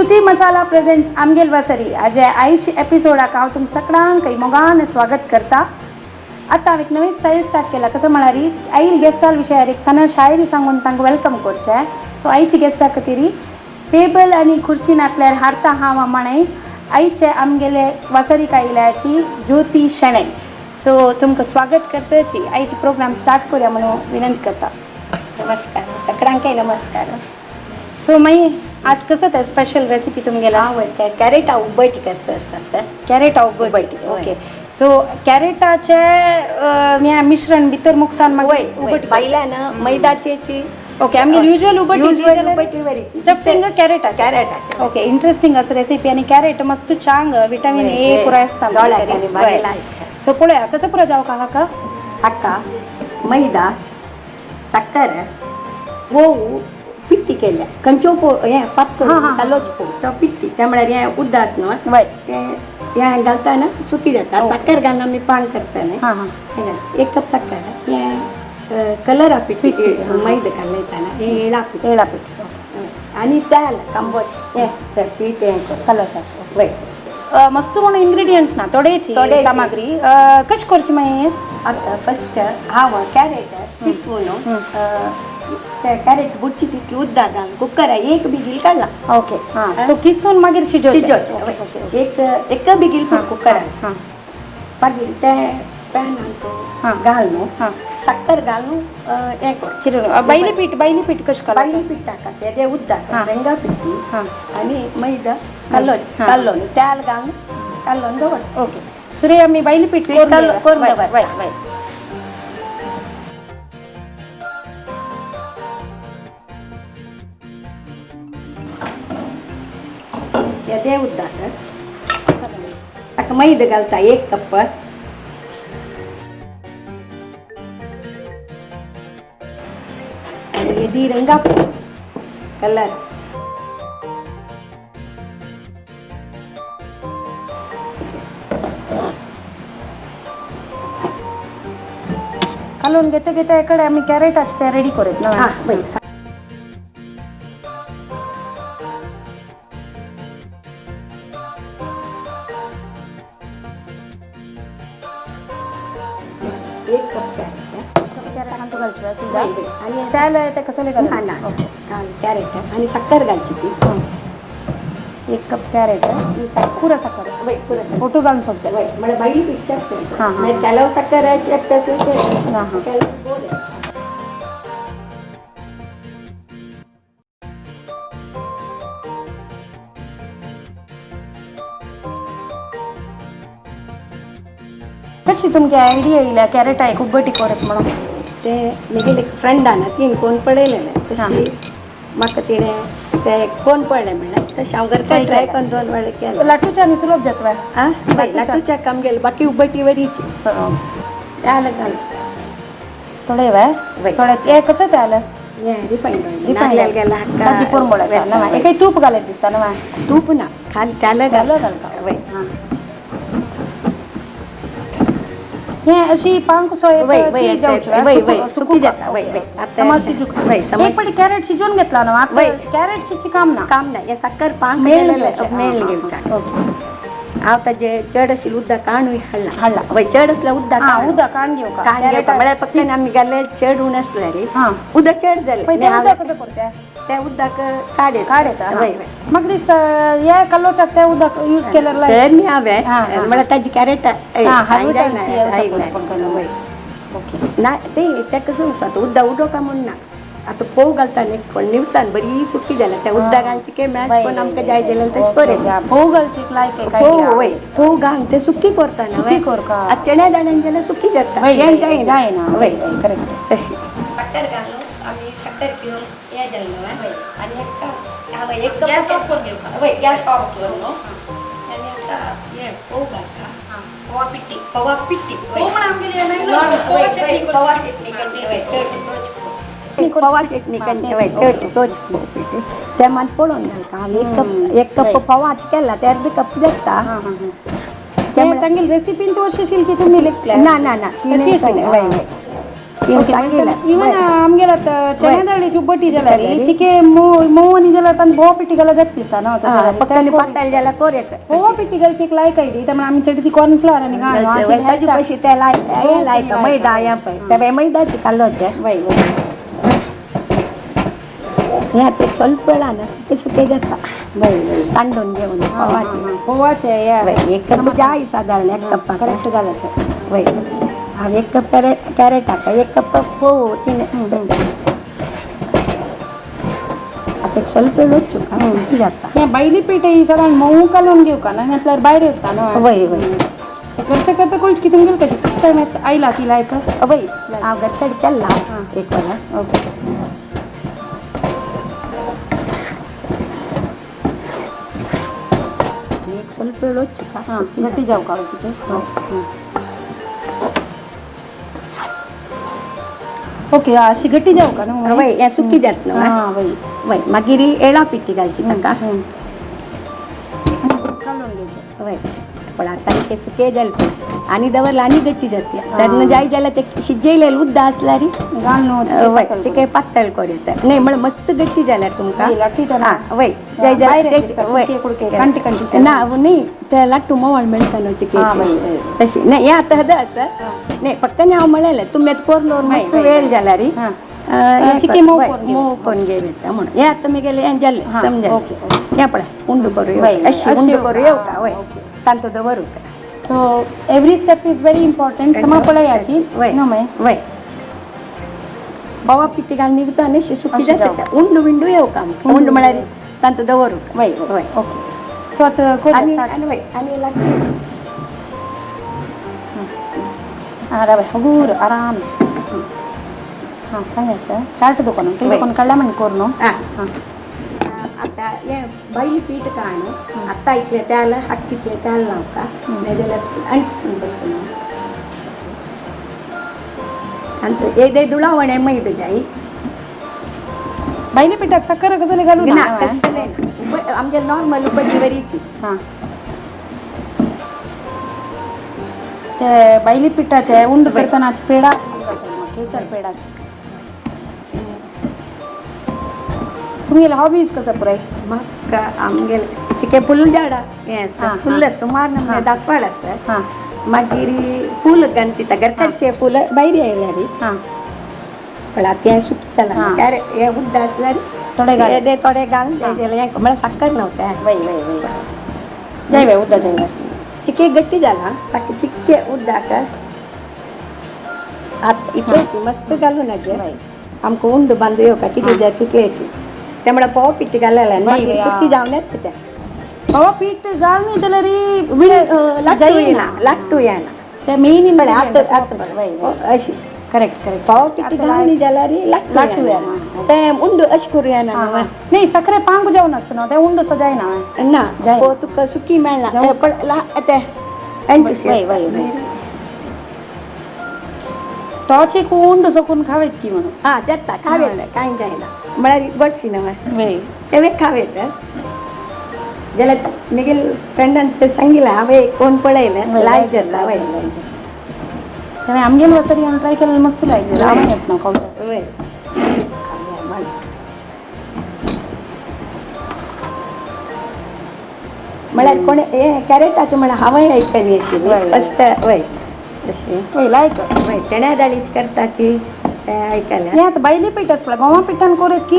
श्रुती मसाला presents आमगेल वासरी आज आईची एपिसोडाक हांव तुमकां सगळ्यांक काही मोगान स्वागत करता. आतां हांव एक नवी स्टाईल स्टार्ट केला. कसं म्हळ्यार आईल गेस्टाल विशयार एक सना शायरी सांगून तांकां वेलकम करचें. सो आईची गेस्टा खातीर टेबल आनी खुर्ची नाकल्यार हारता हांव अमाणें आईचे आमगेले वासरीक आयल्याची ज्योती शेणै. सो तुमकां स्वागत करतची आईची प्रोग्राम स्टार्ट करूया म्हणून विनंती करता. नमस्कार सगळ्यांक नमस्कार. सो मागीर आज कसं ते स्पेशल रेसिपी तुमगेला आवडते कॅरेटा उब्बटी करता आसता. कॅरेटा उब्बटी. ओके. सो कॅरेटाचे मिश्रण भितर मुक्सान उब्बटी बायल्यान मैदाची. ओके. आमगे युजुअल उब्बटी वरीची स्टफिंग कॅरेटाचे. कॅरेटाचे. ओके. इंटरेस्टिंग असं रेसिपी. आणि कॅरेट मस्त चांग विटामिन ए पुरा आसता. सो पळोवया कसं पुरो जावं हाका. हाका मैदा साखर ओव पिट्टी केल्या खंयच्यो हें पातळ कालोच पोव तो पिट्टी त्या म्हळ्यार हें उद्दास न्हू वय हें घालतना सुकी जाता. साखर घालून आमी पान करता न्हय. एक कप साखर हें कलरा पिट्टी मैदा घालयतना हें येळा पिट्टी आनी तेल कांबोच हें पीठ हें कलरच्या. वय मस्त म्हणून इंग्रेडियंट्स ना थोडेची सामग्री कशी करची मागीर. आतां फस्ट हांव कॅरेट पिसवून ते कॅरेट बुडची तितली उदक घालून कुकरा एक बिगील काडला. ओके. सो किसून मागीर शिजोवचें एक बिगील कुकरान मागीर ते पॅनान घालून साखर घालून हें कर चिरून बैली पीठ कशें करता. बैली पीठ टाका तेजें उदक रेंगा पिठी आनी मैदा काल्लो तेल घालून काल्लोन दवरचें. ओके. सुरे आमी बैली पीठ करून वय तें उदक ताका मैदा घालता एक कप. आनी येदी रंगा कलर कालून घेता इकडे आमी कॅरेटाचे ते रेडी करत ना. एक कप कॅरेट कसले कॅरेट आनी साखर घालची ती. एक कप कॅरेट पुरा साखर पुरा फोटो घालून सोडचे. म्हणजे बैली पीठ चेपते केलो साखर चेपते. कशी तुमची आयडिया येयल्या कॅरेटा एक उब्बटी करत म्हणून. ते म्हगेले एक फ्रेंडान तीन कोण पळयलेलें तशी म्हाका तिणें ते कोण पळयलें म्हणलें तशें हांव करता ट्राय करून 2 वेळा केलें. लाटूच्यानी सुलभ जातवा. लाटूच्या काम गेलें बाकी उब्बटी वरीची तेल घाल थोडे थोडे हे कसं तेल हें रिफायंड गेला ताजी पुरमोळ्या एक तूप घालत दिसता ना. तूप ना खाली तेल घालता. वय हें अशी पांक सुकी जाता. एक पडी कॅरेट शिजवून घेतला ना. कॅरेट शिजची काम ना हें साखर पांक मेळ घेवच्या. हांव ताजें चड आशिल्लें उदक काणूय हाडला. वय चड आसल्यार उदक काण घेवं म्हळ्यार फक्त आमी घाले चड उण आसलें रे उदक चड जालें कसं करचें तें उदक काडयता. वय म्हाका दिसता हे कल्लोच्याक तें उदक यूज केल्यार न्ही हांवें म्हळ्यार ताजी कॅरेट ना तें कसं आसा उदक उडोवका म्हण ना. आतां फोव घालता न्ही कोण निवतान बरी सुकी जाल्या त्या उदक घालची की मॅश करून आमकां जाय जाल्यार तशें करें. फोव घालची लायक वय फोव घालून तें सुकी करता ना. चण्या दाण्यान जाल्यार सुकी जाता जायना. वय करेक्ट तशी साखर घालून आमी साखर पिवन हें जालें आनी एक कप गॅस ऑफ करून घेवपाक. वय गॅस ऑफ करून न्हू आनी आतां हें फोव घालता. फोवा पिट्टी फोवा चटणी पवा चटणी तोच पिठी ते मात पळोवन घालता. हांव एक कप फोवाच केला ते अर्द कप जाता. तांगेली रेसिपीन तूं अशी शिल्की तुमी लिखल्या ना इवन आमगेला चण्या डाळीची उಬ್ಬटी जलारी चिके मोवनी जला तन बोवा पिट्टी गला जगतीस्ता ना पक्कानी पाताळ ज्याला कोरेत बोवा पिट्टी गल चिक लायक आयडी त्यामुळे आम्ही चढती कॉर्नफ्लॉवर आणि ताजी कशी त्या लायक मैदा या पळय त्या मैदाची काढलो होते वय ह्यात एक ಸ್ವಲ್ಪ वेळा ना सुके जाता तांडून घेऊन पोवाचे एक कप जाई साधारण एक कप करेक्ट झालं वय आणि एक कप कॅरेट टाका एक कप पोव तिने आता एक ಸ್ವಲ್ಪ वेळ चुका सुकी जाता या बैली पीठ ही सगळं मऊ कालवून घेऊ का ना आपल्याला बाहेर येता ना वय वय करता करता कोण किती गेल कशी फर्स्ट टाइम आईला तिला एक वय गत्तड केला एक वेळा ओके ಸ್ವಲ್ಪ वेळ चुका गट्टी जाऊ का चिके ओके अशी गट्टी जाऊ का ना वय या सुकी जात ना वय वय मागीर एळा पिट्टी घालची ताका काढून घ्यायचे वय पण आता ते सुके जाले आणि दवरला आणि गट्टी जाते त्यातनं जाय जायला ते शिजेलेलं उद्दा असला री वय ते काही पातळ करूत नाही म्हण मस्त गट्टी जाल्या तुमका वय जाय ना नाही त्या लाट्टू मवाळ मेळटानो चिके तशी नाही या आता हदा असं नाही फक्त हांव म्हळेलें तुमी आतां कोरलोर मस्त वेळ जाला री चिके मोव कोण घेता म्हणून हे आता मी गेले हें जालें समजा या पळय उंड करूं अशी उंड करूं येऊ का वय तांतो दवरू का so every step is very important समापळ याची वय वय बावा पिट्टी घालून निघता आणि सुकी जाता उंड विंडू येऊ का उंड म्हळ्यार तांतो दवरू का वय वय ओके सो आता आणि वय आणि वय हगूर आराम हां सांगायचं स्टार्ट दुकान दुकान काढला म्हणजे कोरनो हां आता हे बैली पीठ काणू आता इतले त्याला हक्कीतले त्याला लाव का नाहीजाल्यार अंटसून बसतना आणि येदे दुळावणे मैद जाई बैली पिठाक साखर कसले घालू ना कसं नाही आमच्या नॉर्मल उबटी वरीची हां ते बैली पिठाचे उंड करतानाची पेढा केसर पेढाची तुम्ही हॉबीज कसं पुराय मग आमगे चिके फुल झाडा हें फुल्ल सुमार नमने दासवाड आसा हां मागीर फूल गंती गरकडचे फूल भायर येयल्या री हां पण आता हें सुकी जालां क्यारे हें उद्द आसल्या री थोडे घालून जाय हें म्हळ्यार साखर नव्हता वय वय वय जाय वय उद्दा जाय चिके गट्टी जाला ताका चिक्के उद्दाक आतां इतलेची मस्त घालून हाजे आमकां उंड बांदू येवं का कितले जाय तितलेची त्यामुळे पोव पिट्टी घालायला मागीर सुकी जावन येता ते पोव पीठ घालनी जाल्यार लाट्टू येना ते मेन इन अशी करेक्ट करेक्ट पोव पिट्टी घालनी जाल्यार लाट्टू येना ते उंड अशी करूं येना नाही साखरे पांग जावन आसता न्हू ते उंड सो जायना ना तुका सुकी मेळना पण ते टॉच एक उंड सोकून खावेत की म्हणून हां देता खावेत कांय जायना म्हळ्यार बडशी न्हू तेवे खावेत जाल्यार म्हगे फ्रेंडान ते सांगिल्लें हांवें कोण पळयलें लायक जाता वय तेव्हा आमगेल वसरी हांवें ट्राय केलें मस्त लायक जालें आवडलेंच ना खावचें वय म्हळ्यार कोणे हे कॅरेटाचें म्हळ्यार हांवें आयकली आशिल्ली फस्ट वय तशी वय लायक वय चण्या दाळीची करताची आयकलें हें आतां बैली पीठ आसता गंवा पिठान कोरत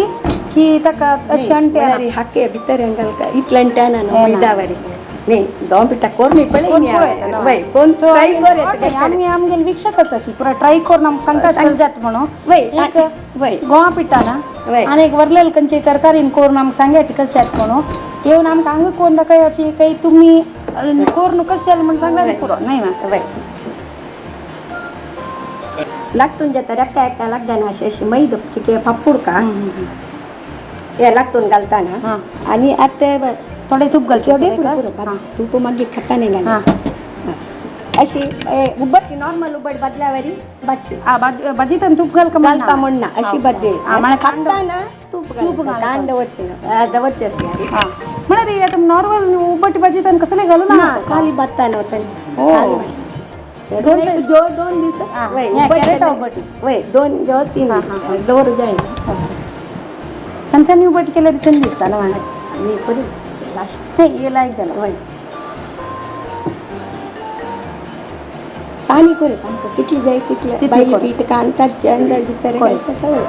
की ताका अशी अंटे हाके भितर घालका इतल्यान न्हू मैदा वरी न्ही गंवा पिठा कोर मी पळय वय कोण ट्राय कर आमगेल वीक्षक आसाची पुरा ट्राय करून आमकां सांगता कशें जाता म्हणून वय एक वय गंवा पिठाना आनी एक वरलेल खंयची तरकारीन करून आमकां सांगायची कशें जाता म्हणून येवन आमकां हांगा कोण दाखयाची काही तुमी कोरून कशें जालें म्हणून सांगल्यार पुरो न्हय ना वय लाट्टून जाता रेका एका लागना अशी मैद चिके पापूड का हे लाट्टून घालताना आणि आता थोडे तूप घालचे तूप मागीर खाता नाही घाल अशी उबट नॉर्मल उबट बदल्यावरी बाची भाजी तर तूप घालता म्हण ना अशी बदले खाताना तूप कांड दवरची ना दवरची असली म्हळ्यार आता नॉर्मल उबट भाजी तर कसले घालू ना खाली बत्ता नव्हता दोन एक side? जो 2 दिवस हा, वय या उबट कॅरेटा केलं. उबटी. वय 2 जो 3 हा, दिवस हा. दवर जाईल सणसणी उबट केल्यार छान दिसता ना मला सांगली परी लास्ट नाही हे लायक झालं वय सानी करत आमकां कितली जाय तितले तितली बायली कर. पीठ कांतात अंदाज तरी कर. घालतात वय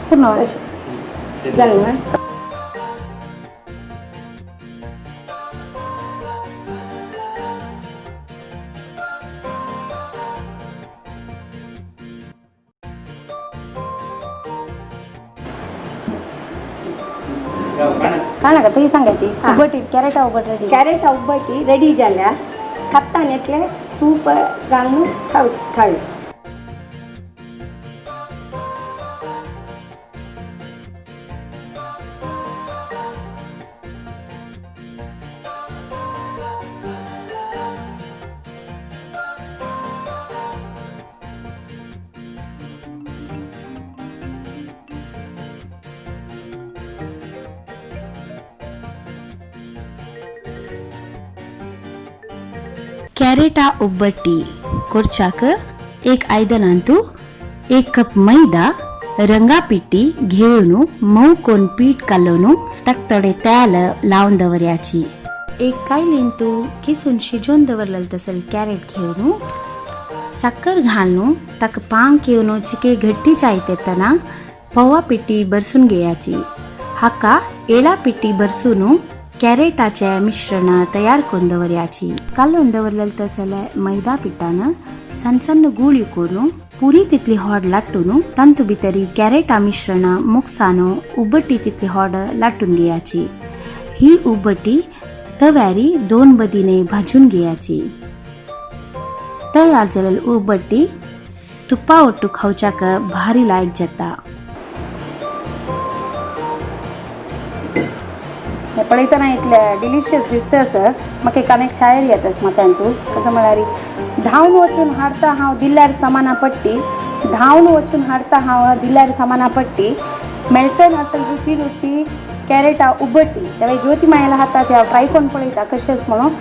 पूर्ण तशें जालें ना काय का ती सांगायची हा. उबटी कॅरेटा उबट रेडी कॅरेट उब्बटी रेडी जाल्या खातान येतले तूप घालून खावे ಕ್ಯಾರೆಟಾ ಒಬ್ಬಟ್ಟಿ ಕೊರ್ಚಾಕ एक आयदनांतू 1 कप मैदा रंगा पिट्टी घेऊन मऊ कोन पीठ कालवून ताक थोडे तेल लावून दवरयाची एक कायलींतू किसून शिजोवन दवरलेलं तसल कॅरेट घेऊन साखर घालून ताक पांक येऊन चिके घट्टी चायत येताना पवा पिट्टी बरसून घेयाची हाका एळा पिट्टी बरसून कॅरेटाचे मिश्रण तयार करून दवरयाची कालवून दवरलेलं तसले मैदा पिठानं सಣ್ಣ सಣ್ಣ गूळ करून पुरी तितली हॉड लाटून तांतू भितरी कॅरेटा मिश्रण मुक्सानो उबट्टी तितली हॉड लाटून घेयाची ही उबट्टी तव्यारी 2 बदीने भाजून घेयाची तयार जालेली उबट्टी तुप्पा ಒಟ್ಟು खावच्याक भारी लायक जाता हे पळयतना इतले डिलिशियस दिसता सर म्हाका एक आनीक शायरी येतास मतांतू कसं म्हळ्यार धांवन वचून हाडटा हांव दिल्यार समाना पट्टी धांवन वचून हाडटा हांव दिल्यार समाना पट्टी मेळटन आसता रुची रुची कॅरेटा उबट्टी त्यावेळी ज्योती मायेला हाताचे हांव ट्राय करून पळयता कशेंच म्हणून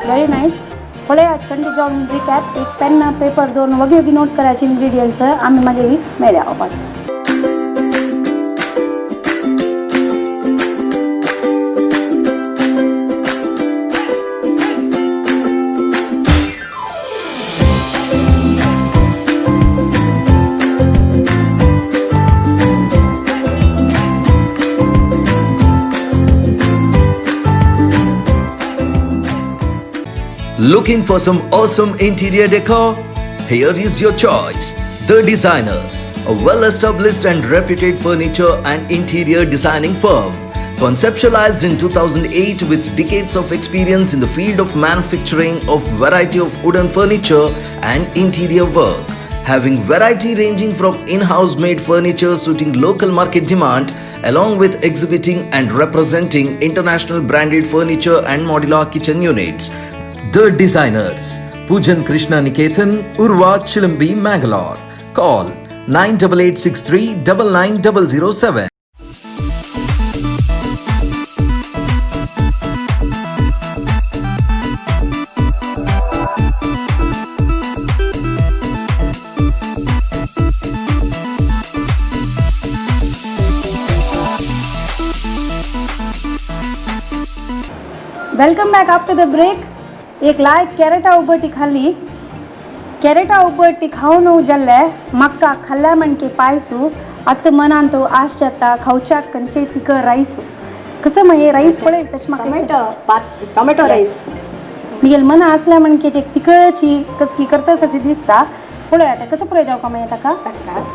व्हेरी नायस पळय आज कंटिन्यू जावन रिकॅप एक पेन पेपर 2 वगी वगी नोट करायचे इंग्रेडियंट्स आमी मागीर मेळया वापस Looking for some awesome interior decor? Here is your choice. The Designers, a well-established and reputed furniture and interior designing firm. Conceptualized in 2008 with decades of experience in the field of manufacturing of variety of wooden furniture and interior work. Having variety ranging from in-house made furniture suiting local market demand along with exhibiting and representing international branded furniture and modular kitchen units. The Designers, Pujan Krishna Niketan, Urva Chilambi, Mangalore. Call 9863 99007. Welcome back after the break एक लायक कॅरेटा उबटी खाल्ली कॅरेटा उबटी खाऊन जल्ले मक्का खाल्ल्या म्हणके पायसू आत मनान तो आश जाता खावच्याक कंचे तिक राईस कसं म्हणजे राईस पळय तशें म्हाका टोमॅटो राईस मिगेल मना आसल्या म्हणके एक तिकची कसकी करतस अशी दिसता पळय आता कसं पळय जावका मागीर ताका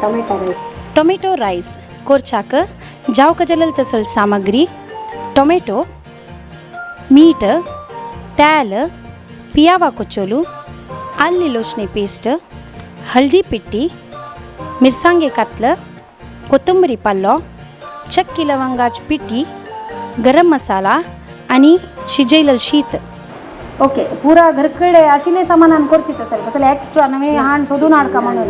tomato rice tomato rice ಕೊರ್ಚಾಕ ಜಾವಕ Jalal ತಸಲ್ ಸಾಮಗ್ರಿ ಟೊಮೆಟೊ मीठ तेल पियावा कोचोलू आल्ली लोचणे पेस्ट हळदी पिट्टी मिरसांगे कातलं कोथिंबरी पाल्लो चक्की लवंगाची पिट्टी गरम मसाला आणि शिजयलेलं शीत ओके पुरा घरकडे आशिल्ले सामानान करची तसं कसले एक्स्ट्रा नवे हाण सोदून हाडका म्हणून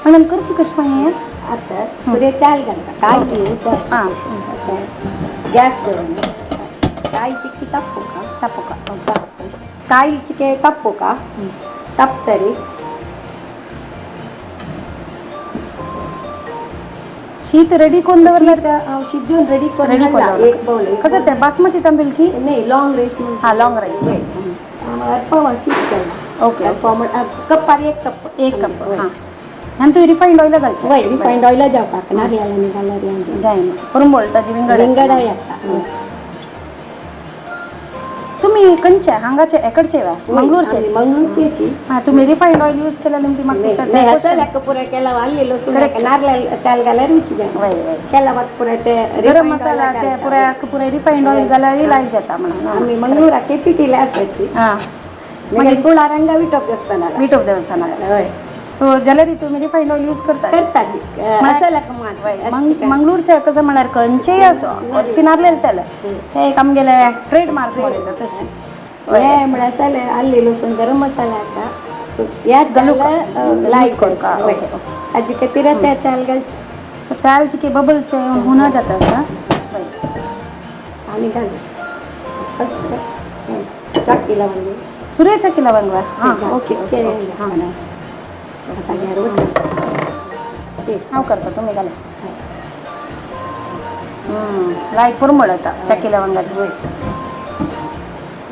म्हणून करची कशी मागीर आता सुरे तेल घालता काळजी हां गॅस करून काळी चिक्की तापू का तापोका ಕಾಯಿ ಚಿಕೆ ತಪ್ಪುಕ ತಪ್ತರಿ शीत रेडी कोण दवरणार शिजून रेडी रेडी करून एक बाउल कसं ते बासमती तांदूळ की नाही लॉंग राईस म्हणून हा लॉंग राईस पवन शीत केला ओके कप्पार एक कप एक कप हां आणि तू रिफाईंड ऑइल घालचे वय रिफाईंड ऑइल जाऊ टाक नारळाला निघाला रे जाईन करून बोलता जी रिंगडा येता तुम्ही कंचे हांगाचे एकडचे वा मंगळूरचे मंगळूरची हा तुम्ही रिफाईंड ऑइल यूज केला नेमकी नाही असं लेಕ್ಕ पुरा केला वाली लसूण नारळ तेल घाला रुची जाय केला मग पुरा ते गरम मसालाचे पुऱ्या रिफाईंड ऑइल घालावी लाईट जाता म्हणून आम्ही मंगळूर केपीटीला असायची हां म्हणजे गुळा रंगा विटप असताना मीठ ऑफ देवस्थानाला होय सो जलरी तुम्ही रिफाईंड ऑइल यूज करता करताची असं लेಕ್ಕ मात मंगळूरच्या कसं म्हणाल कंचे असो वरची नारलेलं त्याला ते एक आमगेले ट्रेडमार्क म्हणतात तशी हे म्हणजे असं आली लसूण गरम मसाला आता यात घालून लाईट करता आजी का तिरा त्या तेल घालची सो त्यालची की बबल्स होणं जातं असं आणि घालू फस्ट चाकीला म्हणजे सूर्याच्या किला बनवा हां ओके हां आता हाव करता तुम्ही घाला लाईट करून बळता चक्की लवंगाची होय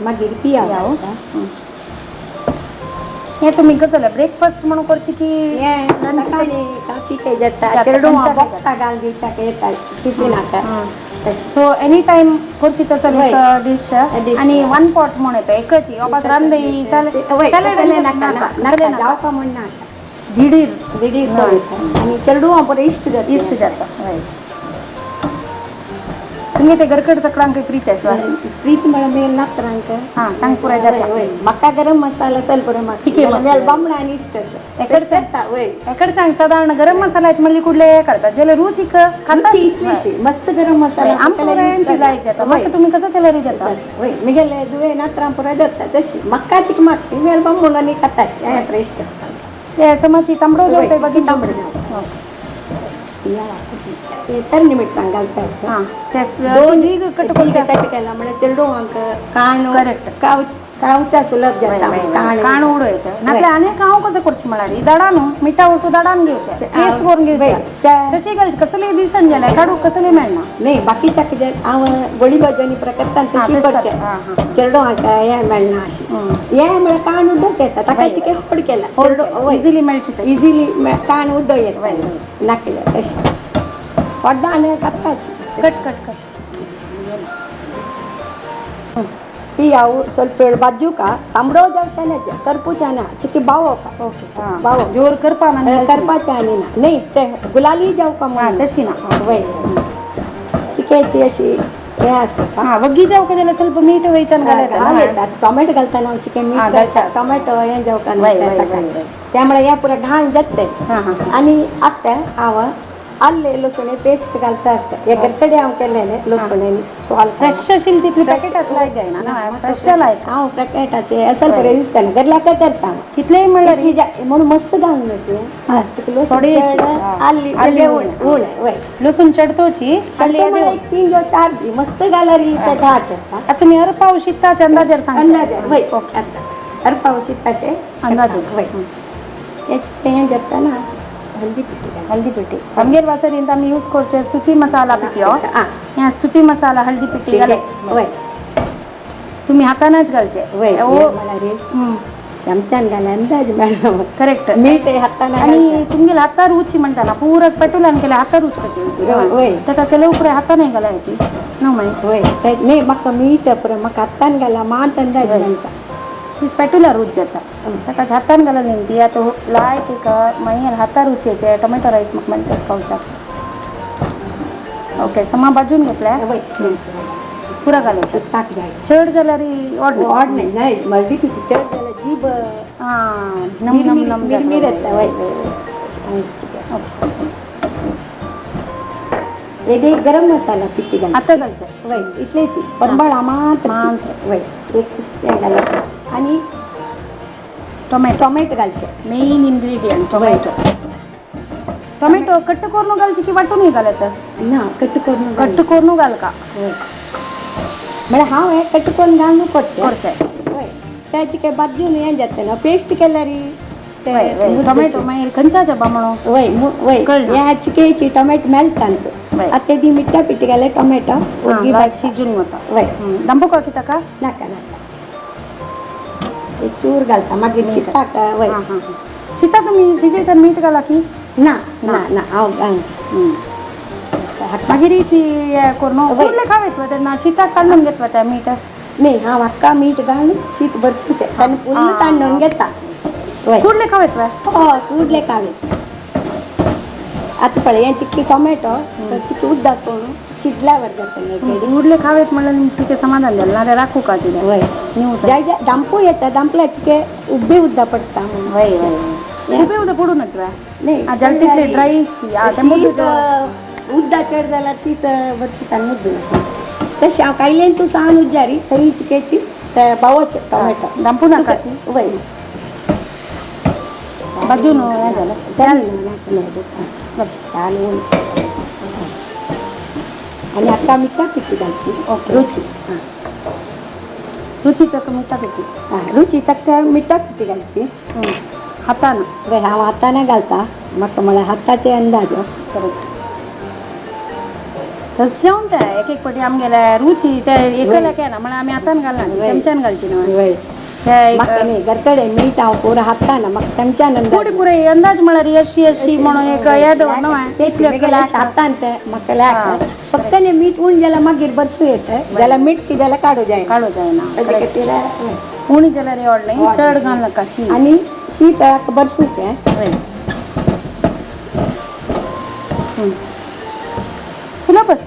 मागीर पिया याव हे तुम्ही कसं ब्रेकफास्ट म्हणून करची की सकाळी काफी काही जाता चेरडू बॉक्सा घाल दिवचा काही येतात टिफिन आता सो एनी टाइम करची तसं डिश आणि वन पॉट म्हणून येतं एकच वापस रांदई नका जाऊ का म्हण नाका दिडीर दिडीर आणि चेरडू आपण इष्ट जात इष्ट जातं तुम्ही ते गरकड सगळ्यांक काही प्रीत आहे प्रीत मला मेल नातरांक हां सांग पुऱ्या जाता मक्का गरम मसाला सल बरं मग चिके मसाला बामणा आणि इष्ट एकडच्या साधारण गरम मसाला आहेत म्हणजे कुठले हे करतात ज्याला रुचिक खाता इतलीची मस्त गरम मसाला मग तुम्ही कसं केलं रे जाता मी गेले दुवे नात्रांपुरा जातात तशी मक्काची मागशी मेल बामणा खातात हे फ्रेश असतात ते समाची तांबडो जेवते बघी तर निमिट सांगाल असं हां ते दोन्ही कट केला म्हणजे चेरडू अंक काण करेक्ट कावचा सुलभ जाता काण उडो येतं नातले आने काव कसं करची म्हणाली दडानो मिठा उठू दडान घेवचे टेस्ट करून घेवचे तशी घाल कसले दिसन गेलाय काढू कसले मिळणार नाही बाकीच्या कितें हांव गोळी भाजनी प्रकारतान तशी करचे चेरडो हाका हे मेळना अशी हे म्हळ्यार काण उड्डोच येता ताका चिके होड केला चेरडो इझिली मेळची इझिली काण उड्डो येता नाकेला तशी पड्डा आनी कापताची कट कट कट ती हांव ಸ್ವಲ್ಪ बाजू का तांबडो जावचे ना करपूच्या ना चिकी बावो का ओके बावो जोर करपा ना करपाचे आनी ना नाही ते गुलाली जाव का म्हणून तशी ना वय चिकेची अशी हे असो हां वग्गी जाऊ का त्याला ಸ್ವಲ್ಪ मीठ वयच्यान घालायचं टोमॅटो घालताना चिकन मीठ टोमॅटो हे जाव का त्यामुळे या पुरा घाण जाते आणि आता हांव आले लसूण पेस्ट घालता असता हे गरकडे हांव केलेले लसूण स्वाल फ्रेश असेल तिथली पॅकेटात लायक जाय ना फ्रेश लायक हांव पॅकेटाचे असल बरें यूज करना घरला काय करता कितलेय म्हणल्यार म्हणून मस्त घालून घ्यायचे थोडी आली उण वय लसूण चढतोची एक 3 जो 4 दी मस्त घालारी ते घाट आता तुम्ही अरपाव शिकताचे अंदाजेर सांग अंदाजे वय आता अरपाव शिताचे अंदाजे वय याचे हे जाता ना हल्दी पिठी आमगेर वासरींत आमी यूज करचे स्तुती मसाला पिठो ह्या स्तुती मसाला हळदी पिठी घालायची वय तुम्ही हातानच घालचे वय चमच्यान घाला अंदाज मॅडम करेक्ट मीठ हातान आणि तुमगेला हाता रुची म्हणताना पुरच पेटुलान केल्या हाता रुच कशी वय ताका केले उपरे हाताने घालायची नो माहिती वय नाही म्हाका मीठ पुरो म्हाका हातान घाला मात अंदाज म्हणटा तीच पेटुला रूच जाता ताका हातान घालून न्ही ती आता लायक एक मागीर हाता रुचयेचे टोमॅटो रायस म्हाका म्हणटाच खावचा ओके समा भाजून घेतल्या वय पुरा घालायचं ताक जाय चड जाल्यार ऑड नाही मल्दी पिठी चड जाल्यार जीब नम नम नम मिरमिर येता वय हे गरम मसाला पिठी घाल आता घालचे वय इतलेची परंबळा मात्र वय एक स्पून घाला आणि टोमॅटो घालचे मेन इन्ग्रेडियंट टोमॅटो कट करून घालचे की वाटून घालायचं ना कट करून कट करून घाल का म्हळ्यार हांव हें कटकून घालून करचें करचें हय तेची काय भाजून हें जाता न्हू पेस्ट केल्यार टोमॅटो मागीर खंयचाचो बामणो वय वय कळना. ह्या चिकेची टोमॅटो मेळटा न्हू वय. आतां तेदी मिठ्ठा पिठी घाले टोमॅटो उडगी लायक शिजून वता वय दंबुका किता का नाका नाका एक तूर घालता मागीर मीठ. शिताक वय हां हां शिता तुमी शिजयता मीठ घाला की ना ना ना हांव मागीर हिची हें करून कुर्ले खावेत वता तेन्ना शिताक काडून घेत वता मीठ न्ही हांव हाक्का मीठ घालून शीत बरसूचें ताणें फुल्ल तांडून घेता वय कुर्ले खावेत वय हय कुडले कावे आतां पळय हें चिक्की टोमॅटो चिक्की उड्डासून शिजल्यावर जाता उरले खावेत म्हणल्यार चिके समाधान जालें नाल्यार राखू का तिला वय निवता जाय जाय दांपू येता दांपल्या चिके उब्बे उद्दा पडटा वय वय उबे उदक पडूनच वय न्ही जाल्यार तितले ड्राय शीत उद्दा चड जाल्यार शीत बरसिता मुद्दू तशें हांव कायलेन तूं सांग उज्जारी थंय चिकेची बावोचे टोमॅटो दांपू नाकाची वय भाजून हें जालें आणि आता मिठा पिठी घालची ओके. रुची रुची तक मीठा पिठी हां रुची तक मिठा पिठी घालची हातान वय हांव हाताने घालता म्हाका म्हळ्यार हाताचे अंदाज करेक्ट तस जेवण ते एक एक पाटी आमगेले रुची ते एकल्या केना म्हळ्यार आमी हातान घालना वय. चमच्यान घालची न्हू वय ते म्हाका न्ही घरकडे मीठ हांव पुरो हाताना म्हाका चमच्यान थोडी पुरे अंदाज म्हळ्यार अशी अशी म्हणून एक हे दवर न्हू इतले हातान ते म्हाका लाग फक्त न्ही मीठ उण जाल्यार मागीर बरसूं येता जाल्यार मीठ शी जाल्यार काडू जाय काडू जायना ताजे खातीर उणी जाल्यार एवड नाही चड घाल नाका शी आनी शीत बरसूचें तुला बस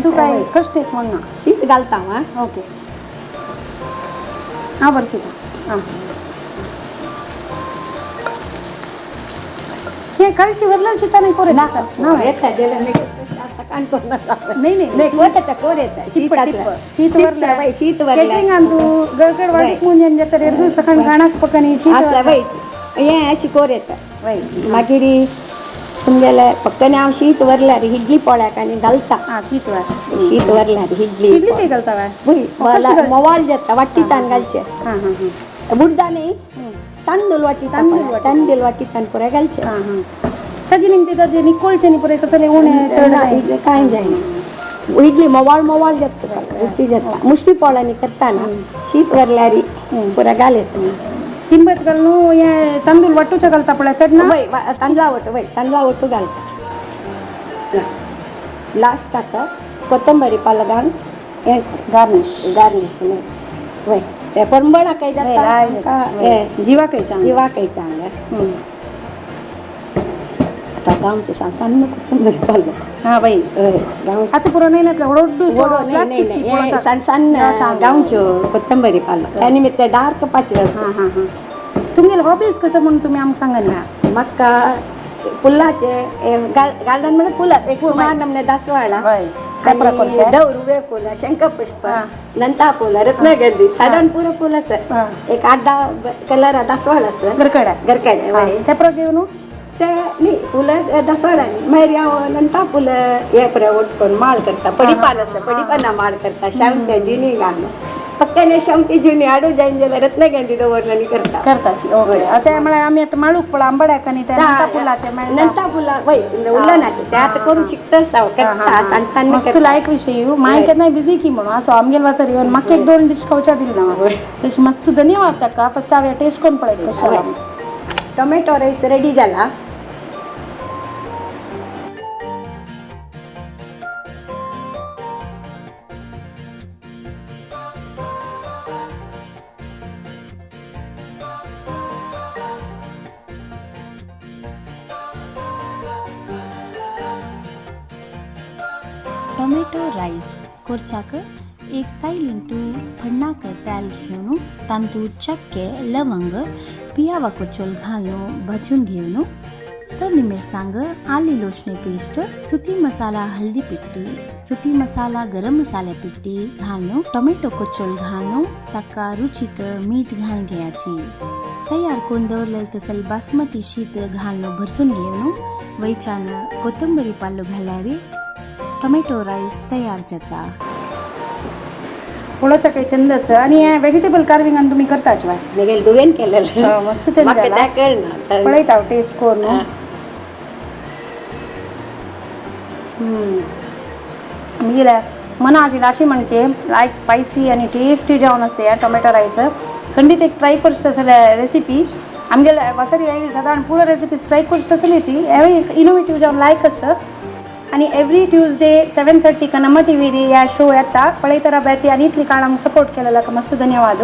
तू काय कष्ट येत म्हणना शीत घालता हांव ओके हां बरं शिका हां हे कालची वरला शिका नाही कोरे नाका येता जाल्यार सकाळ नाही नाही नाही कोर येता कोर येता शीत शीत वरला शीत केटरिंग अंतू गळगड वाडीक मुंजन जाता एर्दू सकाळ गाणाक पकनी आसल्या वय हें अशी कोर येता वय मागीर तुमगेले फक्त न्ही हांव शीत व्हरल्यार इडली पोळ्याक आनी घालता हां शीत वा शीत व्हरल्यार इडली इडली ते घालता काय वय मोवाळ जाता वाटीतान घालचे हां हां हां बुड्डा न्ही तांदूळ तांदूळ वाटीतान पुरे घालचे हां हां ताजी निमते ताजे निकोळचे न्ही पुरे कसले उणे चड इडली कांय जायना इडली मोवाळ जाता रुची जाता मुश्टी पोळ्यांनी करताना शीत व्हरल्यार पुरे घालत तिंबत घालून हे तांदूळ वाटूचे घालता पळय तेन्ना वय तांदळा वटू घालता लास्टाक कोथंबरी पालो घालून हें गार्निश न्ही वय ते परंबळाकय जाता जिवाकय चांग जिवाकय चांग आतां गांवचे सान्न कोथंबरी पालो हां बाई गांव आता पुरो नाही ना रोड्डू वडो नाही सन्न गांवच्यो कोथंबरी पालो त्या निमित्त डार्क पाचवे हां हां हां तुमगेले हॉबीज कसं म्हणून तुम्ही आमकां सांगा न्ही म्हाका फुलाचे गार्डन म्हणजे फुलां एक सुमार नमने दासवाळा दौर उबे फुल शंखपुष्प नंता फुल रत्नगंधी साधारण पुरो फुल आसा एक 8-10 कलर दासवाळ आसा गरकडे ते प्र घेवन ते न्ही फुलां दासवाळांनी मागीर हांव नंता फुल हे पळय ओटकून माळ करता पडिपान आसा पडिपाना माळ करता शावंत्या जिनी घालून फक्त न्ही शावंती जिनी हाडू जायन जाल्यार रत्नगंधी दवरलेली करता करताची ओके आता म्हळ्यार आमी आतां माळूक पळय आंबड्याक आनी ते नंता फुलाचे नंता फुलां वय उल्लनाचे ते आतां करूं शिकताच हांव करता सान्न करता लायक विषय माय केन्नाय बिजी की म्हणून असो आमगेल वासर येवन म्हाका 1-2 डिश खावच्या दिली ना तशी मस्त धन्यवाद ताका फस्ट हांव टेस्ट करून पळयत कशें टोमॅटो रायस रेडी जाला टोमॅटो राईस करच्याक एक कायलींतू फण्णाक तेल घेवन तांदूळ चक्के लवंग पियावा कोचोल घालून भाजून घेवन तळी मिरसांग आली लोचणे पेस्ट स्तुती मसाला हल्दी पिट्टी स्तुती मसाला गरम मसाला पिट्टी घालून टोमॅटो कोचोल घालून ताका रुचीक मीठ घालून घेवची तयार करून दवरलेले तसल बासमती शीत घालून भरसून घेवन वयच्यान कोथंबरी पालो घाल्यार टोमॅटो राईस तयार जाता फुलाच्या काही छंदच आणि व्हेजिटेबल कार्विंग आणि तुम्ही करताच बाय निघेल दुवेन केलेलं मस्त छंद म्हाका जाला. त्या कळना पळयत हांव टेस्ट करून मिला मना अशी लाशी म्हणके लायक स्पायसी आणि टेस्टी जावन असे टोमॅटो राईस खंडीत एक ट्राय करच तसले रेसिपी आमगेले वसरी येईल साधारण पुरो रेसिपीज ट्राय करच तसली ती एक इनोवेटिव्ह जावन लायक असं आणि एव्हरी ट्यूजडे 7:30 का नम्मा टी व्ही ह्या शो येता पळयतारा बॅची आणि इतली काळ आमकां सपोर्ट केलेला का मस्त धन्यवाद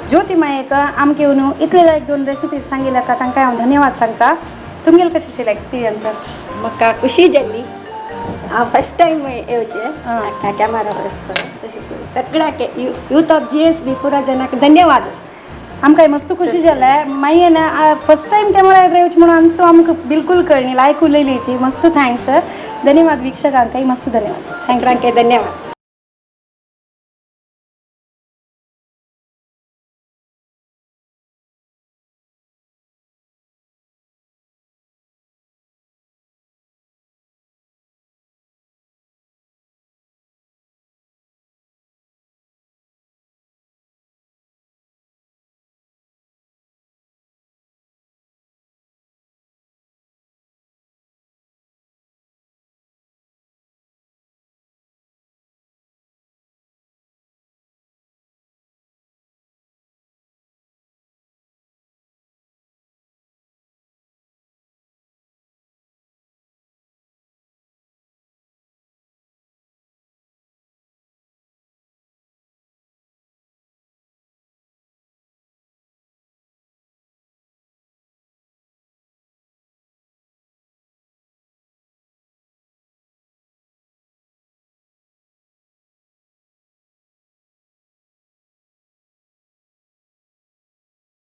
ज्योती मायेक आमके येवन इतले लायक 2 रेसिपीज सांगिल्ल्या का तांकां हांव धन्यवाद सांगता तुमगेल कशें आशिल्लें एक्सपिरियन्स म्हाका खुशी जाल्ली हांव फर्स्ट टायम येवचें कॅमेरा सगळ्याक यूथ ऑफ GSB पुरा जनाक धन्यवाद आमकां मस्त खुशी जाल्या मागीर फर्स्ट टायम कॅमेरा येवची म्हणून तो आमकां बिलकुल कळनी लायक उलयलीची मस्त थँक्स धन्यवाद वीक्षकांकय मस्त धन्यवाद सगळ्यांक धन्यवाद